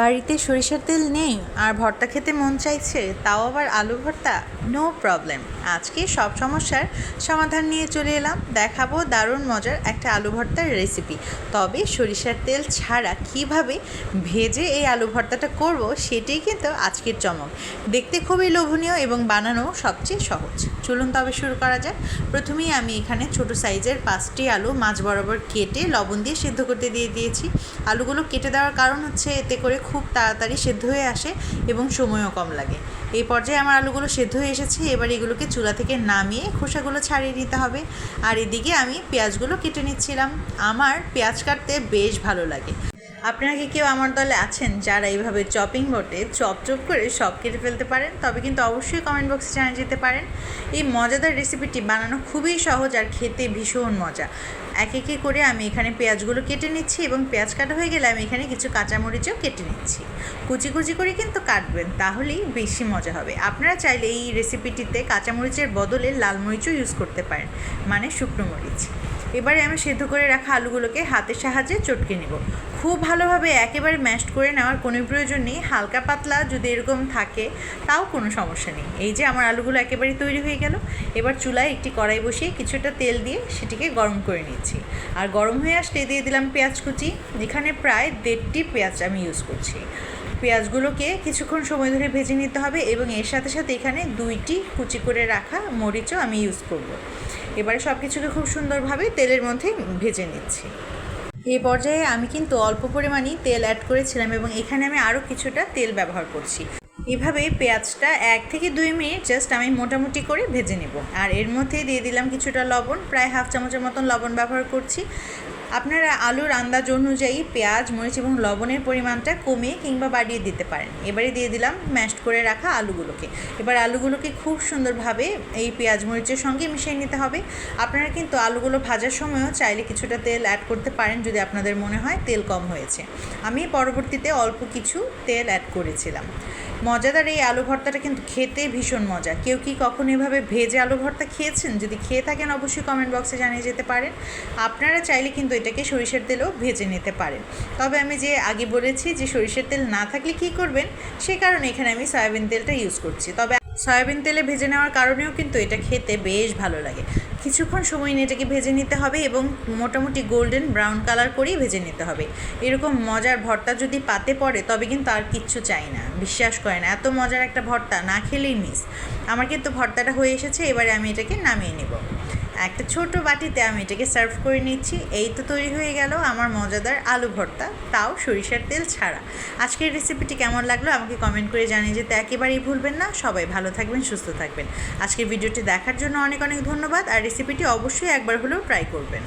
বাড়িতে সরিষার তেল নেই আর ভর্তা খেতে মন চাইছে, তাও আবার আলু ভর্তা। নো প্রবলেম, আজকে সব সমস্যার সমাধান নিয়ে চলে এলাম। দেখাবো দারুণ মজার একটা আলু ভর্তার রেসিপি। তবে সরিষার তেল ছাড়া কিভাবে ভেজে এই আলু ভর্তাটা করব সেটাই কিন্তু আজকের চমক। দেখতে খুবই লোভনীয় এবং বানানো সবচেয়ে সহজ। চলুন তবে শুরু করা যাক। প্রথমেই আমি এখানে ছোট সাইজের 5টি আলু মাঝ বরাবর কেটে লবণ দিয়ে সিদ্ধ করতে দিয়েছি। আলুগুলো কেটে দেওয়ার কারণ হচ্ছে এতে করে খুব তাড়াতাড়ি সেদ্ধ হয়ে আসে এবং সময়ও কম লাগে। এই পর্যায়ে আমার আলুগুলো সেদ্ধ হয়ে এসেছে। এবার এগুলোকে চুলা থেকে নামিয়ে খোসাগুলো ছাড়িয়ে নিতে হবে। আর এদিকে আমি পেঁয়াজগুলো কেটে নিচ্ছিলাম। আমার পেঁয়াজ কাটতে বেশ ভালো লাগে। আপনারা কি কেউ আমার দলে আছেন যারা এইভাবে চপিং বোর্ডে চপ করে সব কেটে ফেলতে পারেন? তবে কিন্তু অবশ্যই কমেন্ট বক্সে জানিয়ে যেতে পারেন। এই মজাদার রেসিপিটি বানানো খুবই সহজ আর খেতে ভীষণ মজা। এক একে করে আমি এখানে পেঁয়াজগুলো কেটে নিচ্ছি এবং পেঁয়াজ কাটা হয়ে গেলে আমি এখানে কিছু কাঁচামরিচও কেটে নিচ্ছি। কুচি কুচি করে কিন্তু কাটবেন, তাহলেই বেশি মজা হবে। আপনারা চাইলে এই রেসিপিটিতে কাঁচামরিচের বদলে লাল মরিচও ইউজ করতে পারেন, মানে শুকনো মরিচ। এবারে আমি সেদ্ধ করে রাখা আলুগুলোকে হাতের সাহায্যে চটকে নেব। খুব ভালোভাবে একেবারে ম্যাশড করে নেওয়ার কোনো প্রয়োজন নেই। হালকা পাতলা যদি এরকম থাকে তাও কোনো সমস্যা নেই। এই যে আমার আলুগুলো একেবারে তৈরি হয়ে গেল। এবার চুলায় একটি কড়াই বসিয়ে কিছুটা তেল দিয়ে সেটিকে গরম করে নিচ্ছি। আর গরম হয়ে আসতে দিয়ে দিলাম পেঁয়াজ কুচি। এখানে প্রায় 1.5টি পেঁয়াজ আমি ইউজ করছি। পেঁয়াজগুলোকে কিছুক্ষণ সময় ধরে ভেজে নিতে হবে এবং এর সাথে সাথে এখানে 2টি কুচি করে রাখা মরিচও আমি ইউজ করব। এবারে সব কিছুকে খুব সুন্দরভাবে তেলের মধ্যে ভেজে নিচ্ছি। এই পর্যায়ে আমি কিন্তু অল্প পরিমাণেই তেল অ্যাড করেছিলাম এবং এখানে আমি আরও কিছুটা তেল ব্যবহার করছি। এভাবে পেঁয়াজটা 1 থেকে 2 মিনিট জাস্ট আমি মোটামুটি করে ভেজে নেব। আর এর মধ্যে দিয়ে দিলাম কিছুটা লবণ, প্রায় হাফ চামচের মতন লবণ ব্যবহার করছি। আপনারা আলুর আন্দাজ অনুযায়ী পেঁয়াজ, মরিচ এবং লবণের পরিমাণটা কমিয়ে কিংবা বাড়িয়ে দিতে পারেন। এবারে দিয়ে দিলাম ম্যাশড করে রাখা আলুগুলোকে। এবার আলুগুলোকে খুব সুন্দরভাবে এই পেঁয়াজ মরিচের সঙ্গে মিশিয়ে নিতে হবে। আপনারা কিন্তু আলুগুলো ভাজার সময়ও চাইলে কিছুটা তেল অ্যাড করতে পারেন যদি আপনাদের মনে হয় তেল কম হয়েছে। আমি পরবর্তীতে অল্প কিছু তেল অ্যাড করেছিলাম। মজাদার এই আলু ভর্তাটা কিন্তু খেতে ভীষণ মজা। কেউ কি কখনো এভাবে ভেজে আলু ভর্তা খেয়েছেন? যদি খেয়ে থাকেন অবশ্যই কমেন্ট বক্সে জানিয়ে যেতে পারেন। আপনারা চাইলে কিন্তু এটাকে সরিষার তেলেও ভেজে নিতে পারেন। তবে আমি যে আগে বলেছি যে সরিষার তেল না থাকলে কী করবেন, সে কারণে এখানে আমি সয়াবিন তেলটা ইউজ করছি। তবে সয়াবিন তেলে ভেজে নেওয়ার কারণেও কিন্তু এটা খেতে বেশ ভালো লাগে। কিছুক্ষণ সময় নিয়ে এটাকে ভেজে নিতে হবে এবং মোটামুটি গোল্ডেন ব্রাউন কালার করেই ভেজে নিতে হবে। এরকম মজার ভর্তা যদি পাতে পড়ে তবে কিন্তু আর কিচ্ছু চাই না। বিশ্বাস করেন, এত মজার একটা ভর্তা না খেলেই মিস। আমার কিন্তু ভর্তাটা হয়ে এসেছে। এবারে আমি এটাকে নামিয়ে নেব। একটা ছোট বাটিতে আমি এটাকে সার্ভ করে নিচ্ছি। এই তো তৈরি হয়ে গেল আমার মজাদার আলু ভর্তা, তাও সরিষার তেল ছাড়া। আজকের রেসিপিটি কেমন লাগলো আমাকে কমেন্ট করে জানিয়ে যেতে একেবারেই ভুলবেন না। সবাই ভালো থাকবেন, সুস্থ থাকবেন। আজকের ভিডিওটি দেখার জন্য অনেক অনেক ধন্যবাদ। আর রেসিপিটি অবশ্যই একবার হলেও ট্রাই করবেন।